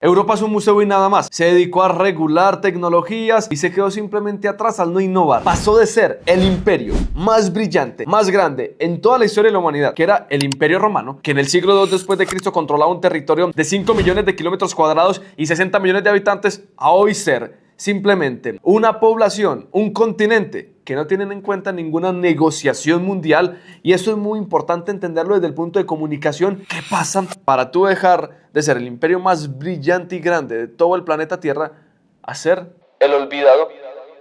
Europa es un museo y nada más. Se dedicó a regular tecnologías y se quedó simplemente atrás al no innovar. Pasó de ser el imperio más brillante, más grande en toda la historia de la humanidad, que era el Imperio Romano, que en el siglo II después de Cristo controlaba un territorio de 5 millones de kilómetros cuadrados y 60 millones de habitantes, a hoy ser simplemente una población, un continente que no tienen en cuenta ninguna negociación mundial. Y eso es muy importante entenderlo desde el punto de comunicación. ¿Qué pasa para tú dejar de ser el imperio más brillante y grande de todo el planeta Tierra a ser el olvidado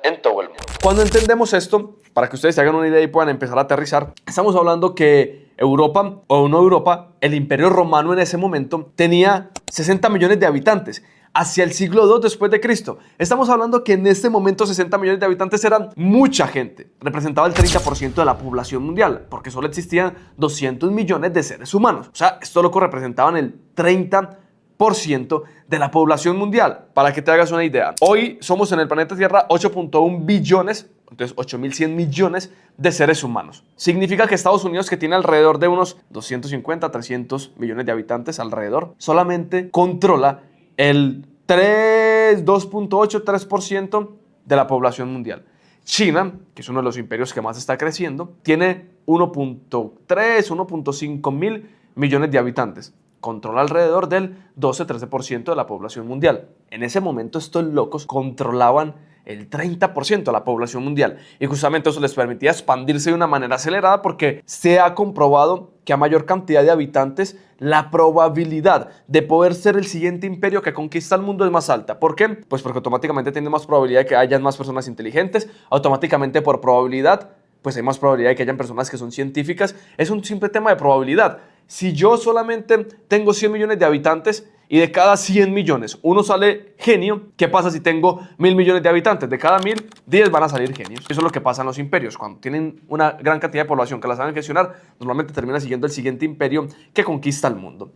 en todo el mundo? Cuando entendemos esto, para que ustedes se hagan una idea y puedan empezar a aterrizar, estamos hablando que Europa, o no Europa, el Imperio Romano en ese momento tenía 60 millones de habitantes. Hacia el siglo II después de Cristo. Estamos hablando que en este momento 60 millones de habitantes eran mucha gente. Representaba el 30% de la población mundial, porque solo existían 200 millones de seres humanos. O sea, esto loco representaban el 30% de la población mundial. Para que te hagas una idea. Hoy somos en el planeta Tierra 8.1 billones, entonces 8.100 millones de seres humanos. Significa que Estados Unidos, que tiene alrededor de unos 250, 300 millones de habitantes alrededor, solamente controla el 2.8, 3% de la población mundial. China, que es uno de los imperios que más está creciendo, tiene 1.3, 1.5 mil millones de habitantes. Controla alrededor del 12-13% de la población mundial. En ese momento estos locos controlaban el 30% de la población mundial. Y justamente eso les permitía expandirse de una manera acelerada, porque se ha comprobado que a mayor cantidad de habitantes, la probabilidad de poder ser el siguiente imperio que conquista el mundo es más alta. ¿Por qué? Pues porque automáticamente tiene más probabilidad de que hayan más personas inteligentes. Automáticamente, por probabilidad, pues hay más probabilidad de que hayan personas que son científicas. Es un simple tema de probabilidad. Si yo solamente tengo 100 millones de habitantes y de cada 100 millones uno sale genio, ¿qué pasa si tengo 1.000 millones de habitantes? De cada 1.000, 10 van a salir genios. Eso es lo que pasa en los imperios. Cuando tienen una gran cantidad de población que la saben gestionar, normalmente termina siguiendo el siguiente imperio que conquista el mundo.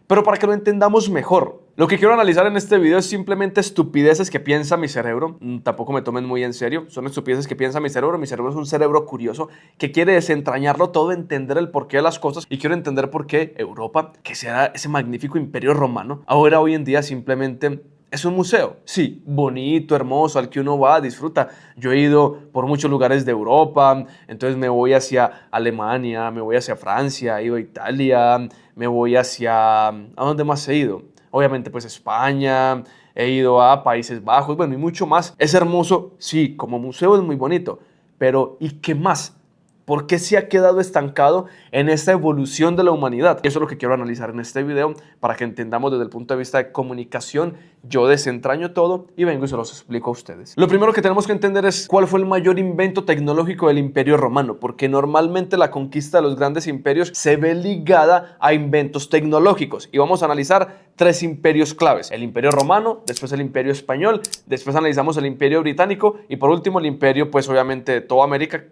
Pero para que lo entendamos mejor, lo que quiero analizar en este video es simplemente estupideces que piensa mi cerebro. Tampoco me tomen muy en serio, son estupideces que piensa mi cerebro. Mi cerebro es un cerebro curioso que quiere desentrañarlo todo, entender el porqué de las cosas, y quiero entender por qué Europa, que será ese magnífico imperio romano, ahora hoy en día simplemente es un museo. Sí, bonito, hermoso, al que uno va, disfruta. Yo he ido por muchos lugares de Europa, entonces me voy hacia Alemania, me voy hacia Francia, he ido a Italia, me voy hacia... ¿A dónde más he ido? Obviamente pues España, he ido a Países Bajos, bueno, y mucho más. Es hermoso, sí, como museo es muy bonito, pero ¿y qué más? ¿Por qué se ha quedado estancado en esta evolución de la humanidad? Eso es lo que quiero analizar en este video para que entendamos desde el punto de vista de comunicación. Yo desentraño todo y vengo y se los explico a ustedes. Lo primero que tenemos que entender es cuál fue el mayor invento tecnológico del Imperio Romano, porque normalmente la conquista de los grandes imperios se ve ligada a inventos tecnológicos. Y vamos a analizar 3 imperios claves: el Imperio Romano, después el Imperio Español, después analizamos el Imperio Británico y por último el imperio, pues obviamente de toda América,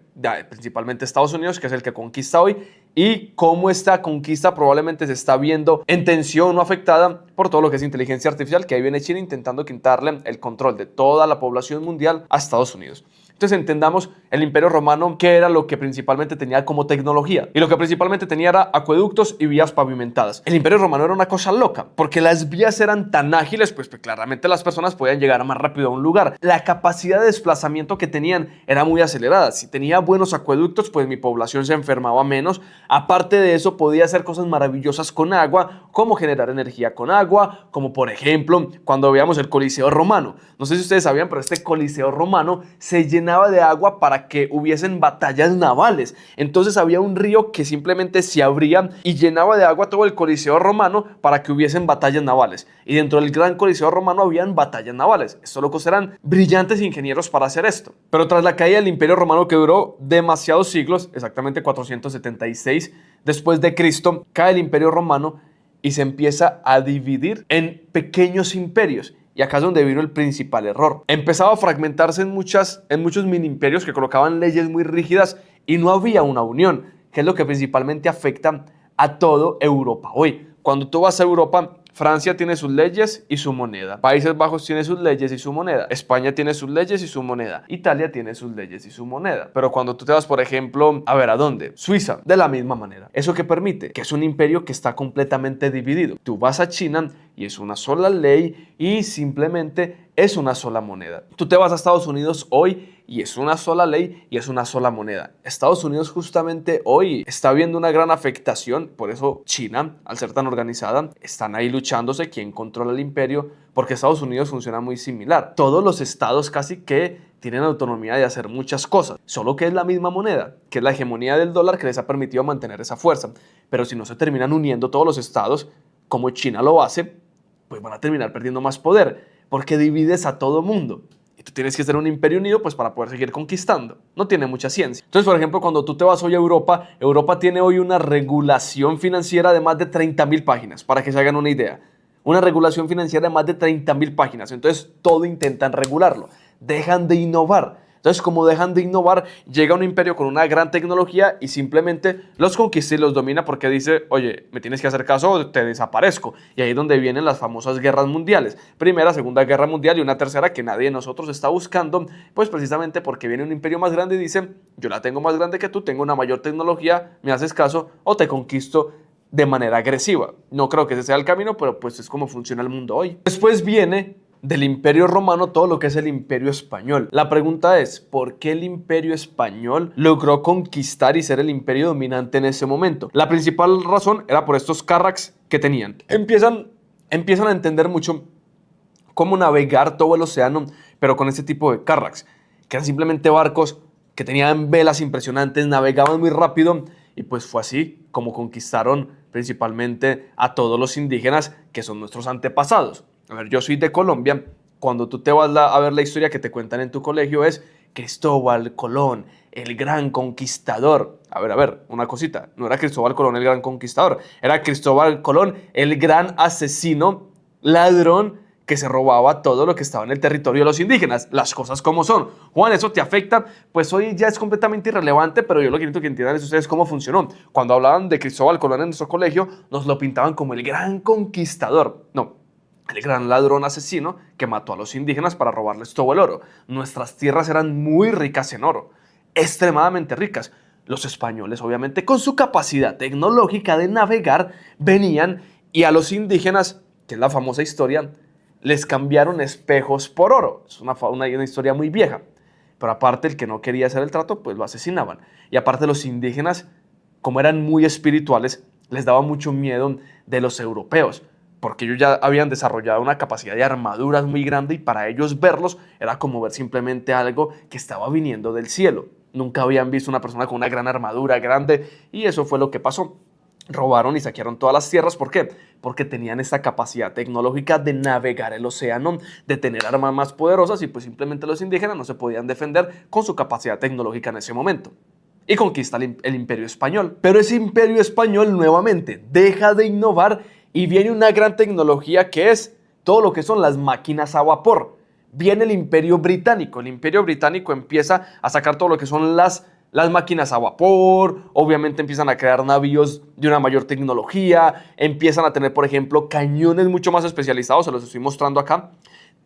principalmente Estados Unidos, que es el que conquista hoy, y cómo esta conquista probablemente se está viendo en tensión o afectada por todo lo que es inteligencia artificial, que ahí viene China intentando quitarle el control de toda la población mundial a Estados Unidos. Entonces entendamos el Imperio Romano, qué era lo que principalmente tenía como tecnología. Y lo que principalmente tenía era acueductos y vías pavimentadas. El Imperio Romano era una cosa loca, porque las vías eran tan ágiles, pues claramente las personas podían llegar más rápido a un lugar. La capacidad de desplazamiento que tenían era muy acelerada. Si tenía buenos acueductos, pues mi población se enfermaba menos. Aparte de eso, podía hacer cosas maravillosas con agua, como generar energía con agua, como por ejemplo, cuando veíamos el Coliseo Romano. No sé si ustedes sabían, pero este Coliseo Romano se llenaba de agua para que hubiesen batallas navales. Entonces había un río que simplemente se abría y llenaba de agua todo el Coliseo Romano para que hubiesen batallas navales. Y dentro del gran Coliseo Romano habían batallas navales. Estos locos eran brillantes ingenieros para hacer esto. Pero tras la caída del Imperio Romano, que duró demasiados siglos, exactamente 476 después de Cristo, cae el Imperio Romano y se empieza a dividir en pequeños imperios. Y acá es donde vino el principal error. Empezaba a fragmentarse en muchos mini imperios que colocaban leyes muy rígidas y no había una unión, que es lo que principalmente afecta a toda Europa hoy. Cuando tú vas a Europa, Francia tiene sus leyes y su moneda. Países Bajos tiene sus leyes y su moneda. España tiene sus leyes y su moneda. Italia tiene sus leyes y su moneda. Pero cuando tú te vas, por ejemplo, a ver, ¿a dónde? Suiza, de la misma manera. ¿Eso qué permite? Que es un imperio que está completamente dividido. Tú vas a China y es una sola ley y simplemente es una sola moneda. Tú te vas a Estados Unidos hoy y es una sola ley y es una sola moneda. Estados Unidos justamente hoy está viendo una gran afectación, por eso China, al ser tan organizada, están ahí luchándose quién controla el imperio, porque Estados Unidos funciona muy similar. Todos los estados casi que tienen autonomía de hacer muchas cosas, solo que es la misma moneda, que es la hegemonía del dólar que les ha permitido mantener esa fuerza. Pero si no se terminan uniendo todos los estados, como China lo hace, pues van a terminar perdiendo más poder, porque divides a todo mundo. Y tú tienes que ser un imperio unido pues para poder seguir conquistando. No tiene mucha ciencia. Entonces, por ejemplo, cuando tú te vas hoy a Europa, Europa tiene hoy una regulación financiera de más de 30.000 páginas, para que se hagan una idea. Una regulación financiera de más de 30.000 páginas. Entonces, todo intentan regularlo. Dejan de innovar. Entonces, como dejan de innovar, llega un imperio con una gran tecnología y simplemente los conquista y los domina porque dice, oye, me tienes que hacer caso o te desaparezco. Y ahí es donde vienen las famosas guerras mundiales. Primera, Segunda Guerra Mundial y una tercera que nadie de nosotros está buscando, pues precisamente porque viene un imperio más grande y dice, yo la tengo más grande que tú, tengo una mayor tecnología, me haces caso o te conquisto de manera agresiva. No creo que ese sea el camino, pero pues es como funciona el mundo hoy. Después viene del Imperio Romano todo lo que es el Imperio Español. La pregunta es, ¿por qué el Imperio Español logró conquistar y ser el imperio dominante en ese momento? La principal razón era por estos carracks que tenían. Empiezan a entender mucho cómo navegar todo el océano, pero con este tipo de carracks, que eran simplemente barcos que tenían velas impresionantes, navegaban muy rápido, y pues fue así como conquistaron principalmente a todos los indígenas que son nuestros antepasados. A ver, yo soy de Colombia. Cuando tú te vas a ver la historia que te cuentan en tu colegio es Cristóbal Colón, el gran conquistador. A ver, una cosita. No era Cristóbal Colón el gran conquistador. Era Cristóbal Colón el gran asesino, ladrón, que se robaba todo lo que estaba en el territorio de los indígenas. Las cosas como son. Juan, ¿eso te afecta? Pues hoy ya es completamente irrelevante, pero yo lo que necesito que entiendan es ustedes cómo funcionó. Cuando hablaban de Cristóbal Colón en nuestro colegio, nos lo pintaban como el gran conquistador. No. El gran ladrón asesino que mató a los indígenas para robarles todo el oro. Nuestras tierras eran muy ricas en oro, extremadamente ricas. Los españoles, obviamente, con su capacidad tecnológica de navegar, venían y a los indígenas, que es la famosa historia, les cambiaron espejos por oro. Es una historia muy vieja. Pero aparte, el que no quería hacer el trato, pues lo asesinaban. Y aparte, los indígenas, como eran muy espirituales, les daba mucho miedo de los europeos, porque ellos ya habían desarrollado una capacidad de armaduras muy grande y para ellos verlos era como ver simplemente algo que estaba viniendo del cielo. Nunca habían visto una persona con una gran armadura grande y eso fue lo que pasó. Robaron y saquearon todas las tierras. ¿Por qué? Porque tenían esta capacidad tecnológica de navegar el océano, de tener armas más poderosas y pues simplemente los indígenas no se podían defender con su capacidad tecnológica en ese momento. Y conquista el imperio español. Pero ese imperio español nuevamente deja de innovar y viene una gran tecnología que es todo lo que son las máquinas a vapor. Viene el imperio británico. El imperio británico empieza a sacar todo lo que son las máquinas a vapor. Obviamente empiezan a crear navíos de una mayor tecnología. Empiezan a tener, por ejemplo, cañones mucho más especializados. Se los estoy mostrando acá.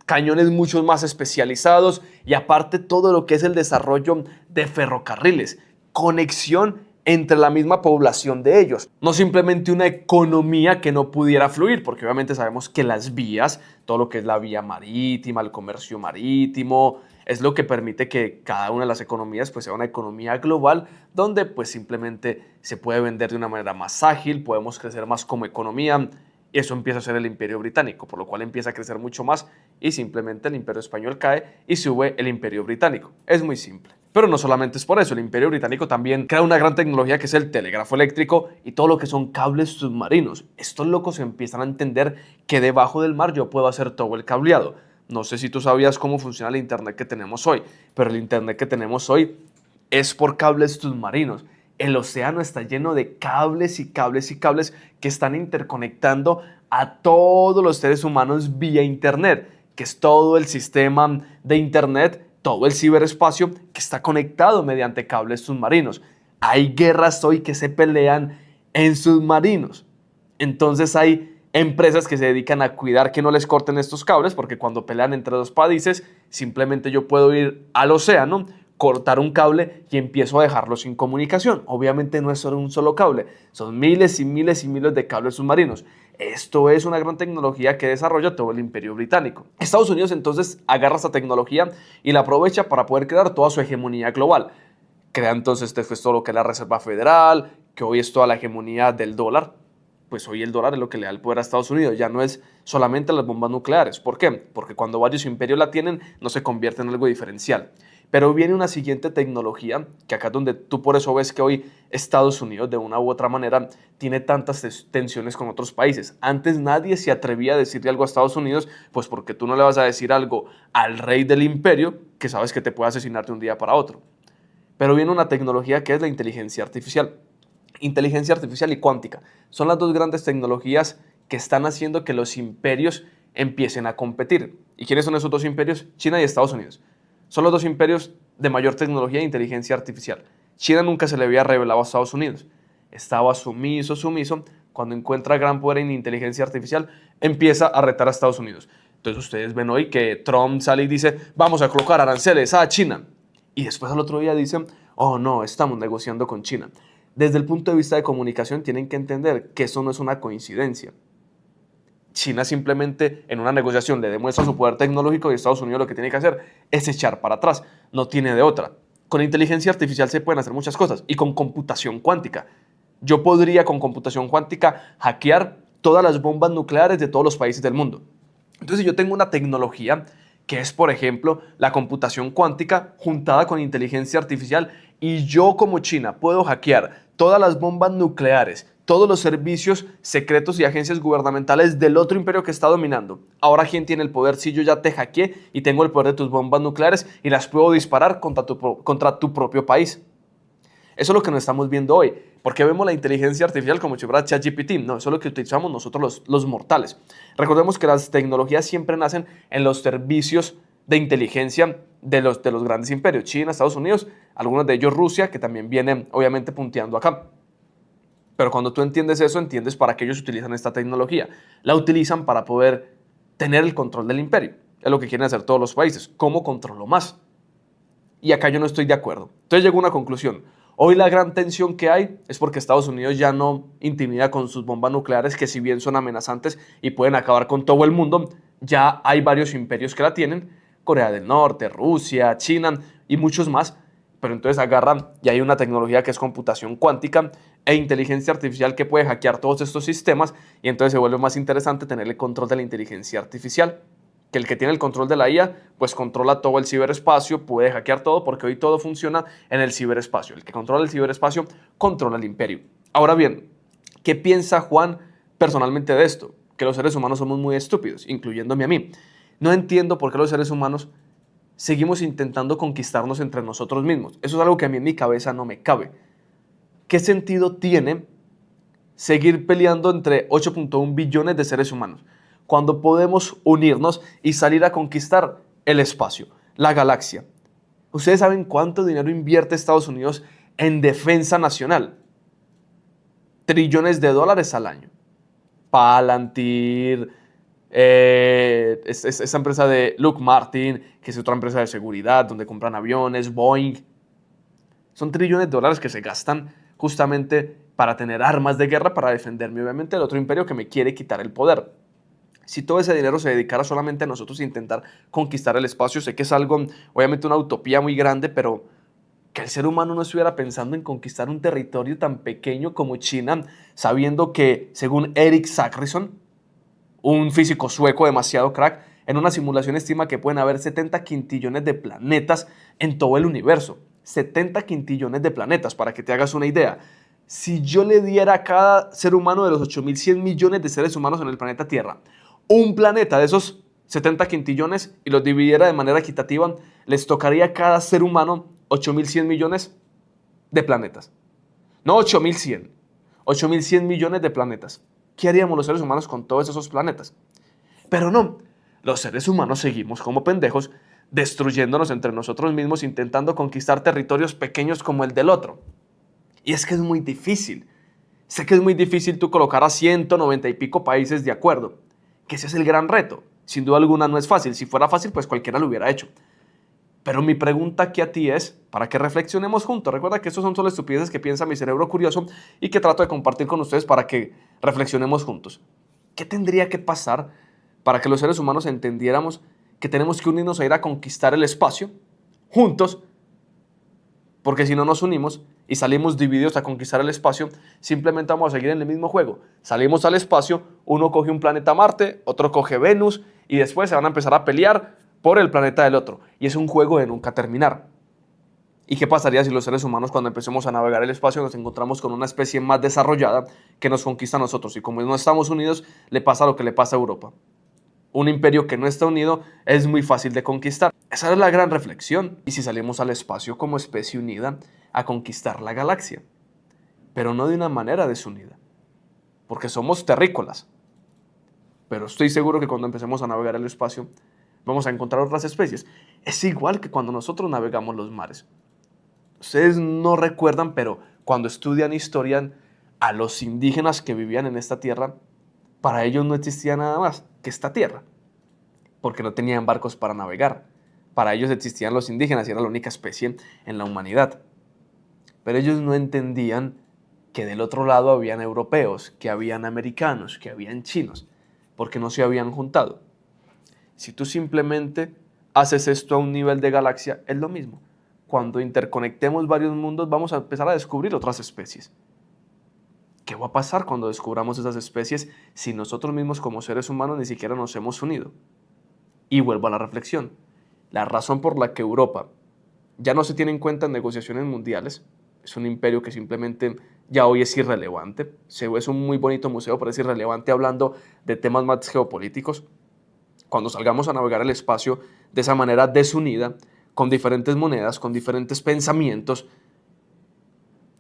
Cañones mucho más especializados. Y aparte todo lo que es el desarrollo de ferrocarriles. Conexión entre la misma población de ellos. No simplemente una economía que no pudiera fluir, porque obviamente sabemos que las vías, todo lo que es la vía marítima, el comercio marítimo, es lo que permite que cada una de las economías pues sea una economía global donde pues simplemente se puede vender de una manera más ágil, podemos crecer más como economía. Y eso empieza a ser el imperio británico, por lo cual empieza a crecer mucho más y simplemente el imperio español cae y sube el imperio británico. Es muy simple. Pero no solamente es por eso, el imperio británico también crea una gran tecnología que es el telégrafo eléctrico y todo lo que son cables submarinos. Estos locos empiezan a entender que debajo del mar yo puedo hacer todo el cableado. No sé si tú sabías cómo funciona el internet que tenemos hoy, pero el internet que tenemos hoy es por cables submarinos. El océano está lleno de cables y cables y cables que están interconectando a todos los seres humanos vía internet, que es todo el sistema de internet, todo el ciberespacio que está conectado mediante cables submarinos. Hay guerras hoy que se pelean en submarinos. Entonces hay empresas que se dedican a cuidar que no les corten estos cables, porque cuando pelean entre dos países, simplemente yo puedo ir al océano, cortar un cable y empiezo a dejarlo sin comunicación. Obviamente no es solo un solo cable, son miles y miles y miles de cables submarinos. Esto es una gran tecnología que desarrolla todo el Imperio Británico. Estados Unidos entonces agarra esta tecnología y la aprovecha para poder crear toda su hegemonía global. Crea entonces después todo lo que es la Reserva Federal, que hoy es toda la hegemonía del dólar. Pues hoy el dólar es lo que le da el poder a Estados Unidos, ya no es solamente las bombas nucleares. ¿Por qué? Porque cuando varios imperios la tienen, no se convierte en algo diferencial. Pero viene una siguiente tecnología, que acá es donde tú por eso ves que hoy Estados Unidos de una u otra manera tiene tantas tensiones con otros países. Antes nadie se atrevía a decirle algo a Estados Unidos, pues porque tú no le vas a decir algo al rey del imperio que sabes que te puede asesinar de un día para otro. Pero viene una tecnología que es la inteligencia artificial. Inteligencia artificial y cuántica son las dos grandes tecnologías que están haciendo que los imperios empiecen a competir. ¿Y quiénes son esos dos imperios? China y Estados Unidos. Son los dos imperios de mayor tecnología e inteligencia artificial. China nunca se le había revelado a Estados Unidos. Estaba sumiso. Cuando encuentra gran poder en inteligencia artificial, empieza a retar a Estados Unidos. Entonces ustedes ven hoy que Trump sale y dice, vamos a colocar aranceles a China. Y después al otro día dicen, oh no, estamos negociando con China. Desde el punto de vista de comunicación tienen que entender que eso no es una coincidencia. China simplemente en una negociación le demuestra su poder tecnológico y Estados Unidos lo que tiene que hacer es echar para atrás. No tiene de otra. Con inteligencia artificial se pueden hacer muchas cosas y con computación cuántica. Yo podría con computación cuántica hackear todas las bombas nucleares de todos los países del mundo. Entonces yo tengo una tecnología que es, por ejemplo, la computación cuántica juntada con inteligencia artificial y yo como China puedo hackear todas las bombas nucleares, todos los servicios secretos y agencias gubernamentales del otro imperio que está dominando. Ahora, ¿quién tiene el poder si yo ya te hackeé y tengo el poder de tus bombas nucleares y las puedo disparar contra tu propio país? Eso es lo que nos estamos viendo hoy. ¿Por qué vemos la inteligencia artificial como si fuera ChatGPT? No, eso es lo que utilizamos nosotros los mortales. Recordemos que las tecnologías siempre nacen en los servicios de inteligencia de los grandes imperios. China, Estados Unidos, algunos de ellos Rusia, que también vienen obviamente punteando acá. Pero cuando tú entiendes eso, entiendes para qué ellos utilizan esta tecnología. La utilizan para poder tener el control del imperio. Es lo que quieren hacer todos los países. ¿Cómo controlo más? Y acá yo no estoy de acuerdo. Entonces llego a una conclusión. Hoy la gran tensión que hay es porque Estados Unidos ya no intimida con sus bombas nucleares, que si bien son amenazantes y pueden acabar con todo el mundo, ya hay varios imperios que la tienen. Corea del Norte, Rusia, China y muchos más. Pero entonces agarran y hay una tecnología que es computación cuántica e inteligencia artificial que puede hackear todos estos sistemas y entonces se vuelve más interesante tener el control de la inteligencia artificial. Que el que tiene el control de la IA, pues controla todo el ciberespacio, puede hackear todo porque hoy todo funciona en el ciberespacio. El que controla el ciberespacio controla el imperio. Ahora bien, ¿qué piensa Juan personalmente de esto? Que los seres humanos somos muy estúpidos, incluyéndome a mí. No entiendo por qué los seres humanos seguimos intentando conquistarnos entre nosotros mismos. Eso es algo que a mí en mi cabeza no me cabe. ¿Qué sentido tiene seguir peleando entre 8.1 billones de seres humanos cuando podemos unirnos y salir a conquistar el espacio, la galaxia? ¿Ustedes saben cuánto dinero invierte Estados Unidos en defensa nacional? Trillones de dólares al año. Palantir, esta empresa de Lockheed Martin, que es otra empresa de seguridad donde compran aviones, Boeing. Son trillones de dólares que se gastan justamente para tener armas de guerra para defenderme, obviamente, del otro imperio que me quiere quitar el poder. Si todo ese dinero se dedicara solamente a nosotros intentar conquistar el espacio, sé que es algo, obviamente, una utopía muy grande, pero que el ser humano no estuviera pensando en conquistar un territorio tan pequeño como China, sabiendo que, según Eric Zachrisson, un físico sueco demasiado crack, en una simulación estima que pueden haber 70 quintillones de planetas en todo el universo. 70 quintillones de planetas, para que te hagas una idea. Si yo le diera a cada ser humano de los 8.100 millones de seres humanos en el planeta Tierra un planeta de esos 70 quintillones y los dividiera de manera equitativa, les tocaría a cada ser humano 8.100 millones de planetas. No 8.100, 8.100 millones de planetas. ¿Qué haríamos los seres humanos con todos esos planetas? Pero no, los seres humanos seguimos como pendejos, destruyéndonos entre nosotros mismos, intentando conquistar territorios pequeños como el del otro. Y es que es muy difícil. Sé que es muy difícil tú colocar a 190 y pico países de acuerdo, que ese es el gran reto. Sin duda alguna no es fácil. Si fuera fácil, pues cualquiera lo hubiera hecho. Pero mi pregunta aquí a ti es, para que reflexionemos juntos. Recuerda que estos son solo estupideces que piensa mi cerebro curioso y que trato de compartir con ustedes para que reflexionemos juntos. ¿Qué tendría que pasar para que los seres humanos entendiéramos que tenemos que unirnos a ir a conquistar el espacio juntos? Porque si no nos unimos y salimos divididos a conquistar el espacio, simplemente vamos a seguir en el mismo juego. Salimos al espacio, uno coge un planeta Marte, otro coge Venus y después se van a empezar a pelear por el planeta del otro. Y es un juego de nunca terminar. ¿Y qué pasaría si los seres humanos, cuando empecemos a navegar el espacio, nos encontramos con una especie más desarrollada que nos conquista a nosotros? Y como no estamos unidos, le pasa lo que le pasa a Europa. Un imperio que no está unido es muy fácil de conquistar. Esa es la gran reflexión. ¿Y si salimos al espacio como especie unida a conquistar la galaxia? Pero no de una manera desunida, porque somos terrícolas. Pero estoy seguro que cuando empecemos a navegar el espacio, vamos a encontrar otras especies. Es igual que cuando nosotros navegamos los mares. Ustedes no recuerdan, pero cuando estudian historia, a los indígenas que vivían en esta tierra, para ellos no existía nada más que esta tierra, porque no tenían barcos para navegar. Para ellos existían los indígenas y era la única especie en la humanidad. Pero ellos no entendían que del otro lado habían europeos, que habían americanos, que habían chinos, porque no se habían juntado. Si tú simplemente haces esto a un nivel de galaxia, es lo mismo. Cuando interconectemos varios mundos, vamos a empezar a descubrir otras especies. ¿Qué va a pasar cuando descubramos esas especies si nosotros mismos como seres humanos ni siquiera nos hemos unido? Y vuelvo a la reflexión. La razón por la que Europa ya no se tiene en cuenta en negociaciones mundiales, es un imperio que simplemente ya hoy es irrelevante. Es un muy bonito museo, pero es irrelevante hablando de temas más geopolíticos. Cuando salgamos a navegar el espacio de esa manera desunida, con diferentes monedas, con diferentes pensamientos,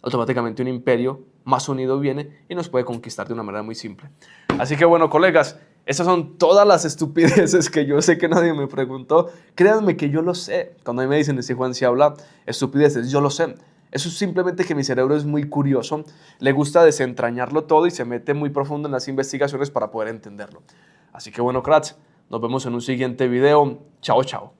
automáticamente un imperio más unido viene y nos puede conquistar de una manera muy simple. Así que bueno, colegas, esas son todas las estupideces que yo sé que nadie me preguntó. Créanme que yo lo sé. Cuando a mí me dicen, ese Juan, si habla estupideces, yo lo sé. Eso es simplemente que mi cerebro es muy curioso, le gusta desentrañarlo todo y se mete muy profundo en las investigaciones para poder entenderlo. Así que bueno, cracks, nos vemos en un siguiente video. Chao, chao.